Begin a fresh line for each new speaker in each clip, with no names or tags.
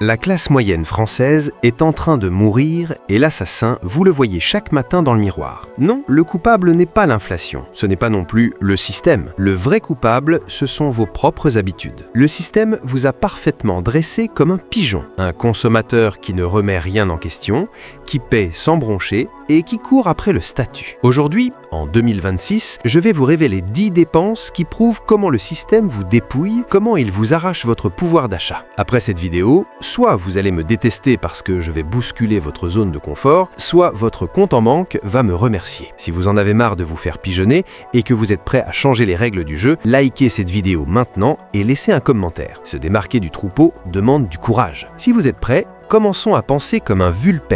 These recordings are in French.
La classe moyenne française est en train de mourir et l'assassin, vous le voyez chaque matin dans le miroir. Non, le coupable n'est pas l'inflation, ce n'est pas non plus le système. Le vrai coupable, ce sont vos propres habitudes. Le système vous a parfaitement dressé comme un pigeon, un consommateur qui ne remet rien en question, qui paie sans broncher et qui court après le statut. Aujourd'hui, en 2026, je vais vous révéler 10 dépenses qui prouvent comment le système vous dépouille, comment il vous arrache votre pouvoir d'achat. Après cette vidéo, soit vous allez me détester parce que je vais bousculer votre zone de confort, soit votre compte en banque va me remercier. Si vous en avez marre de vous faire pigeonner et que vous êtes prêt à changer les règles du jeu, likez cette vidéo maintenant et laissez un commentaire. Se démarquer du troupeau demande du courage. Si vous êtes prêts, commençons à penser comme un vulpes,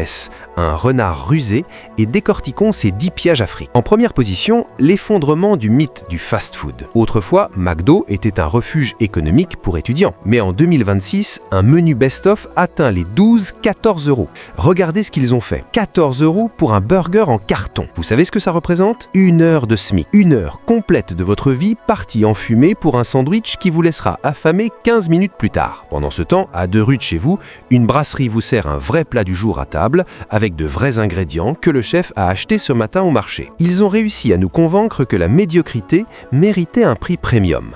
un renard rusé, et décortiquons ces 10 pièges à fric. En première position, l'effondrement du mythe du fast-food. Autrefois, McDo était un refuge économique pour étudiants. Mais en 2026, un menu best-of atteint les 12-14 €. Regardez ce qu'ils ont fait. 14 € pour un burger en carton. Vous savez ce que ça représente? 1 heure de SMIC. 1 heure complète de votre vie partie en fumée pour un sandwich qui vous laissera affamé 15 minutes plus tard. Pendant ce temps, à 2 rues de chez vous, une brasserie vous sert un vrai plat du jour à table avec de vrais ingrédients que le chef a achetés ce matin au marché. Ils ont réussi à nous convaincre que la médiocrité méritait un prix premium.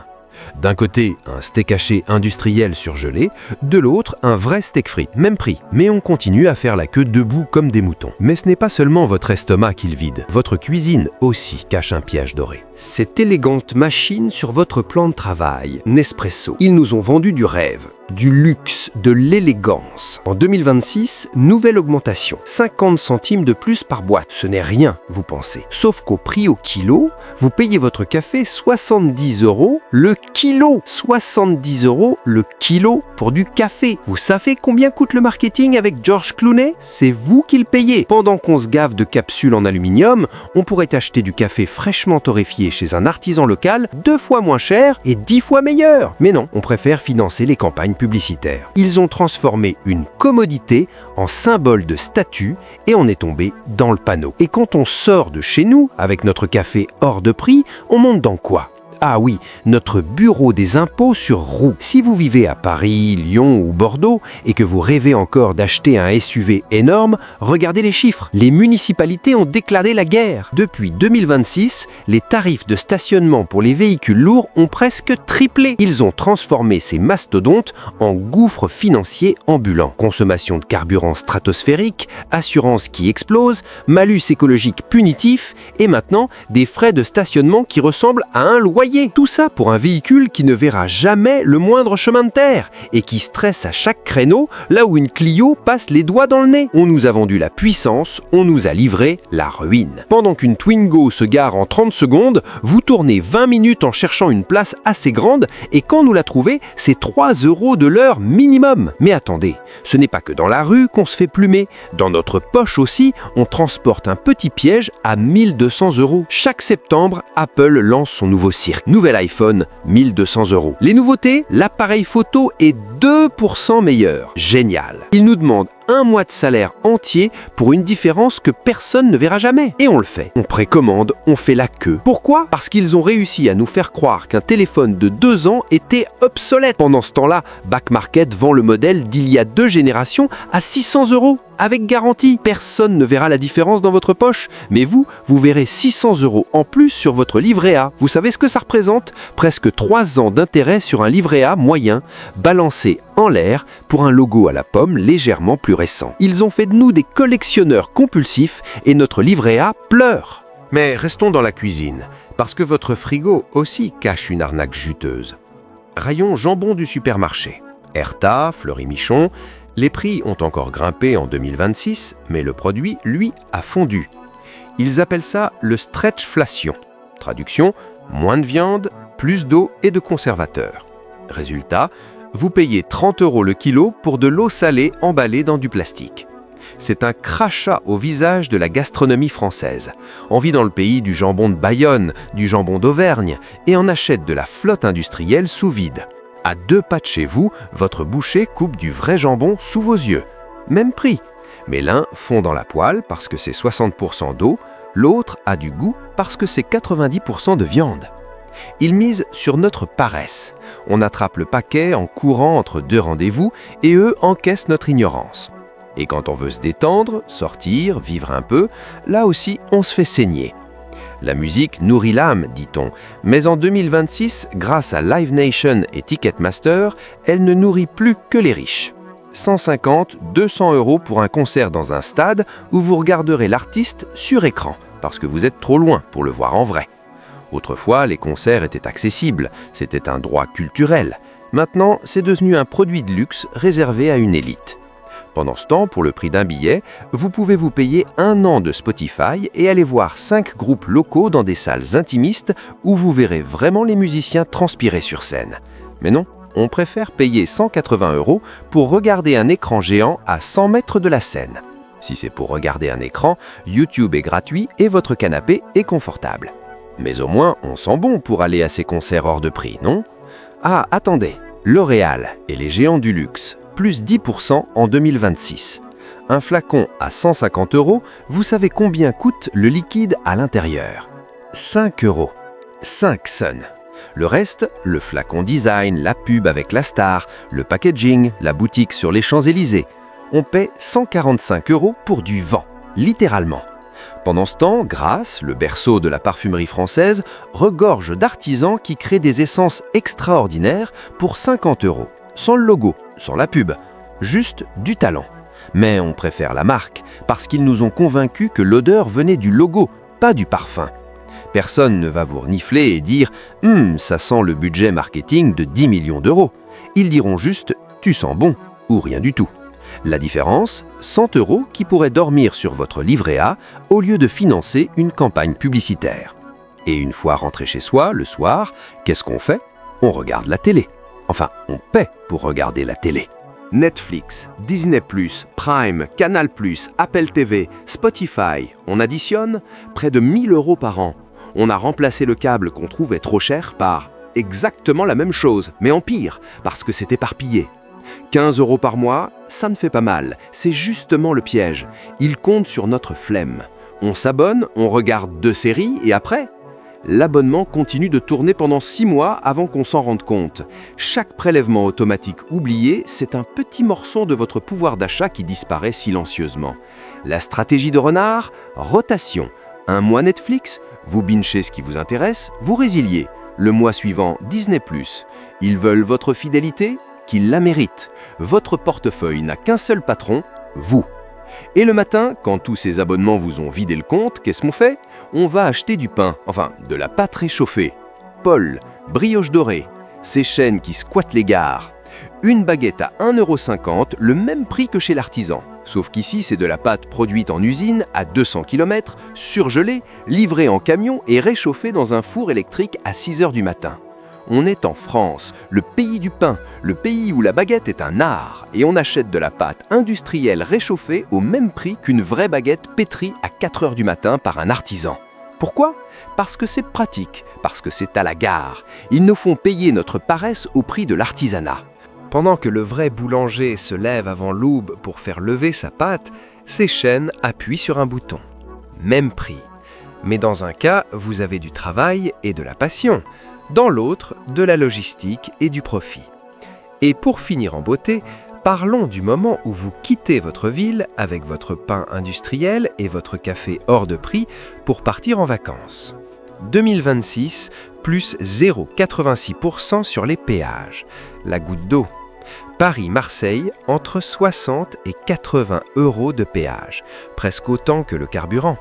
D'un côté, un steak haché industriel surgelé, de l'autre, un vrai steak frites, même prix. Mais on continue à faire la queue debout comme des moutons. Mais ce n'est pas seulement votre estomac qu'il vide, votre cuisine aussi cache un piège doré.
Cette élégante machine sur votre plan de travail, Nespresso, ils nous ont vendu du rêve, du luxe, de l'élégance. En 2026, nouvelle augmentation, 50 centimes de plus par boîte. Ce n'est rien, vous pensez. Sauf qu'au prix au kilo, vous payez votre café 70 € le kilo. 70 € le kilo pour du café. Vous savez combien coûte le marketing avec George Clooney? C'est vous qui le payez. Pendant qu'on se gave de capsules en aluminium, on pourrait acheter du café fraîchement torréfié chez un artisan local 2 fois moins cher et 10 fois meilleur. Mais non, on préfère financer les campagnes publicitaires. Ils ont transformé une commodité en symbole de statut et on est tombé dans le panneau. Et quand on sort de chez nous avec notre café hors de prix, on monte dans quoi? Ah oui, notre bureau des impôts sur roue. Si vous vivez à Paris, Lyon ou Bordeaux et que vous rêvez encore d'acheter un SUV énorme, regardez les chiffres. Les municipalités ont déclaré la guerre. Depuis 2026, les tarifs de stationnement pour les véhicules lourds ont presque triplé. Ils ont transformé ces mastodontes en gouffres financiers ambulants. Consommation de carburant stratosphérique, assurance qui explose, malus écologique punitif et maintenant des frais de stationnement qui ressemblent à un loyer. Tout ça pour un véhicule qui ne verra jamais le moindre chemin de terre et qui stresse à chaque créneau là où une Clio passe les doigts dans le nez. On nous a vendu la puissance, on nous a livré la ruine. Pendant qu'une Twingo se gare en 30 secondes, vous tournez 20 minutes en cherchant une place assez grande et quand nous la trouvez, c'est 3 € de l'heure minimum. Mais attendez, ce n'est pas que dans la rue qu'on se fait plumer. Dans notre poche aussi, on transporte un petit piège à 1200 €. Chaque septembre, Apple lance son nouveau cirque. Nouvel iPhone, 1200 €. Les nouveautés, l'appareil photo est 2% meilleur. Génial. Il nous demande 1 mois de salaire entier pour une différence que personne ne verra jamais. Et on le fait. On précommande, on fait la queue. Pourquoi? Parce qu'ils ont réussi à nous faire croire qu'un téléphone de 2 ans était obsolète. Pendant ce temps-là, Back Market vend le modèle d'il y a 2 générations à 600 € avec garantie. Personne ne verra la différence dans votre poche, mais vous verrez 600 € en plus sur votre livret A. Vous savez ce que ça représente? Presque 3 ans d'intérêt sur un livret A moyen, balancé en l'air pour un logo à la pomme légèrement plus récent. Ils ont fait de nous des collectionneurs compulsifs et notre livret A pleure.
Mais restons dans la cuisine, parce que votre frigo aussi cache une arnaque juteuse. Rayon jambon du supermarché. Erta, Fleury-Michon, les prix ont encore grimpé en 2026, mais le produit, lui, a fondu. Ils appellent ça le stretchflation. Traduction, moins de viande, plus d'eau et de conservateurs. Résultat, vous payez 30 € le kilo pour de l'eau salée emballée dans du plastique. C'est un crachat au visage de la gastronomie française. On vit dans le pays du jambon de Bayonne, du jambon d'Auvergne, et on achète de la flotte industrielle sous vide. À 2 pas de chez vous, votre boucher coupe du vrai jambon sous vos yeux. Même prix. Mais l'un fond dans la poêle parce que c'est 60% d'eau, l'autre a du goût parce que c'est 90% de viande. Ils misent sur notre paresse. On attrape le paquet en courant entre deux rendez-vous et eux encaissent notre ignorance. Et quand on veut se détendre, sortir, vivre un peu, là aussi on se fait saigner. La musique nourrit l'âme, dit-on, mais en 2026, grâce à Live Nation et Ticketmaster, elle ne nourrit plus que les riches. 150, 200 € pour un concert dans un stade où vous regarderez l'artiste sur écran, parce que vous êtes trop loin pour le voir en vrai. Autrefois, les concerts étaient accessibles, c'était un droit culturel. Maintenant, c'est devenu un produit de luxe réservé à une élite. Pendant ce temps, pour le prix d'un billet, vous pouvez vous payer 1 an de Spotify et aller voir 5 groupes locaux dans des salles intimistes où vous verrez vraiment les musiciens transpirer sur scène. Mais non, on préfère payer 180 € pour regarder un écran géant à 100 mètres de la scène. Si c'est pour regarder un écran, YouTube est gratuit et votre canapé est confortable. Mais au moins, on sent bon pour aller à ces concerts hors de prix, non? Ah, attendez, L'Oréal et les géants du luxe, plus 10% en 2026. Un flacon à 150 €, vous savez combien coûte le liquide à l'intérieur? 5 €. 5 Sun. Le reste, le flacon design, la pub avec la star, le packaging, la boutique sur les Champs-Élysées. On paie 145 € pour du vent, littéralement. Pendant ce temps, Grasse, le berceau de la parfumerie française, regorge d'artisans qui créent des essences extraordinaires pour 50 €, sans le logo, sans la pub, juste du talent. Mais on préfère la marque, parce qu'ils nous ont convaincus que l'odeur venait du logo, pas du parfum. Personne ne va vous renifler et dire « ça sent le budget marketing de 10 millions d'euros ». Ils diront juste « tu sens bon » ou rien du tout. La différence, 100 € qui pourraient dormir sur votre livret A au lieu de financer une campagne publicitaire. Et une fois rentré chez soi, le soir, qu'est-ce qu'on fait? On regarde la télé. Enfin, on paie pour regarder la télé. Netflix, Disney+, Prime, Canal+, Apple TV, Spotify, on additionne près de 1 000 € par an. On a remplacé le câble qu'on trouvait trop cher par exactement la même chose, mais en pire, parce que c'est éparpillé. 15 € par mois, ça ne fait pas mal, c'est justement le piège. Il compte sur notre flemme. On s'abonne, on regarde 2 séries et après, l'abonnement continue de tourner pendant 6 mois avant qu'on s'en rende compte. Chaque prélèvement automatique oublié, c'est un petit morceau de votre pouvoir d'achat qui disparaît silencieusement. La stratégie de renard, rotation. Un mois Netflix, vous binchez ce qui vous intéresse, vous résiliez. Le mois suivant, Disney+. Ils veulent votre fidélité? Qu'ils la méritent. Votre portefeuille n'a qu'un seul patron, vous. Et le matin, quand tous ces abonnements vous ont vidé le compte, qu'est-ce qu'on fait? On va acheter du pain, enfin de la pâte réchauffée. Paul, brioche dorée, ces chaînes qui squattent les gares. Une baguette à 1,50 €, le même prix que chez l'artisan. Sauf qu'ici, c'est de la pâte produite en usine à 200 km, surgelée, livrée en camion et réchauffée dans un four électrique à 6 h du matin. On est en France, le pays du pain, le pays où la baguette est un art, et on achète de la pâte industrielle réchauffée au même prix qu'une vraie baguette pétrie à 4 h du matin par un artisan. Pourquoi? Parce que c'est pratique, parce que c'est à la gare. Ils nous font payer notre paresse au prix de l'artisanat. Pendant que le vrai boulanger se lève avant l'aube pour faire lever sa pâte, ses chaînes appuient sur un bouton. Même prix. Mais dans un cas, vous avez du travail et de la passion. Dans l'autre, de la logistique et du profit. Et pour finir en beauté, parlons du moment où vous quittez votre ville avec votre pain industriel et votre café hors de prix pour partir en vacances. 2026, plus 0,86% sur les péages. La goutte d'eau. Paris-Marseille, entre 60 et 80 € de péage, presque autant que le carburant.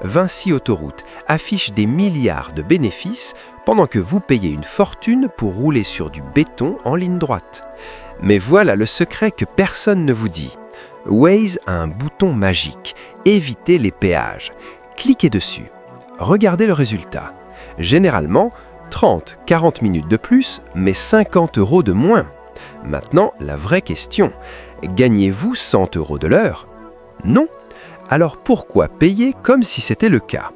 Vinci Autoroute affiche des milliards de bénéfices pendant que vous payez une fortune pour rouler sur du béton en ligne droite. Mais voilà le secret que personne ne vous dit. Waze a un bouton magique, évitez les péages. Cliquez dessus. Regardez le résultat. Généralement, 30-40 minutes de plus, mais 50 € de moins. Maintenant, la vraie question, gagnez-vous 100 € de l'heure? Non. Alors pourquoi payer comme si c'était le cas?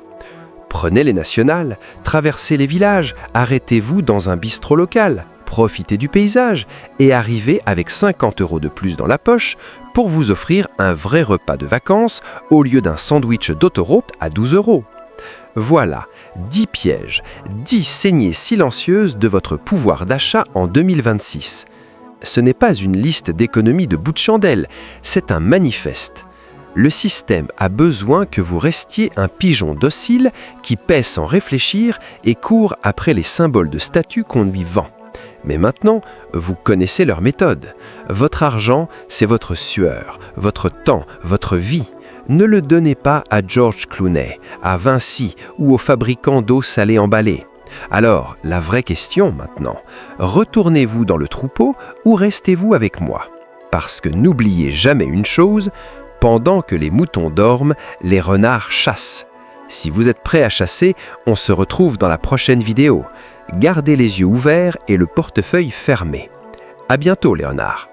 Prenez les nationales, traversez les villages, arrêtez-vous dans un bistrot local, profitez du paysage et arrivez avec 50 € de plus dans la poche pour vous offrir un vrai repas de vacances au lieu d'un sandwich d'autoroute à 12 €. Voilà, 10 pièges, 10 saignées silencieuses de votre pouvoir d'achat en 2026. Ce n'est pas une liste d'économies de bout de chandelle, c'est un manifeste. Le système a besoin que vous restiez un pigeon docile qui paie sans réfléchir et court après les symboles de statut qu'on lui vend. Mais maintenant, vous connaissez leur méthode. Votre argent, c'est votre sueur, votre temps, votre vie. Ne le donnez pas à George Clooney, à Vinci ou aux fabricants d'eau salée emballée. Alors, la vraie question maintenant, retournez-vous dans le troupeau ou restez-vous avec moi? Parce que n'oubliez jamais une chose, pendant que les moutons dorment, les renards chassent. Si vous êtes prêt à chasser, on se retrouve dans la prochaine vidéo. Gardez les yeux ouverts et le portefeuille fermé. À bientôt, Léonard.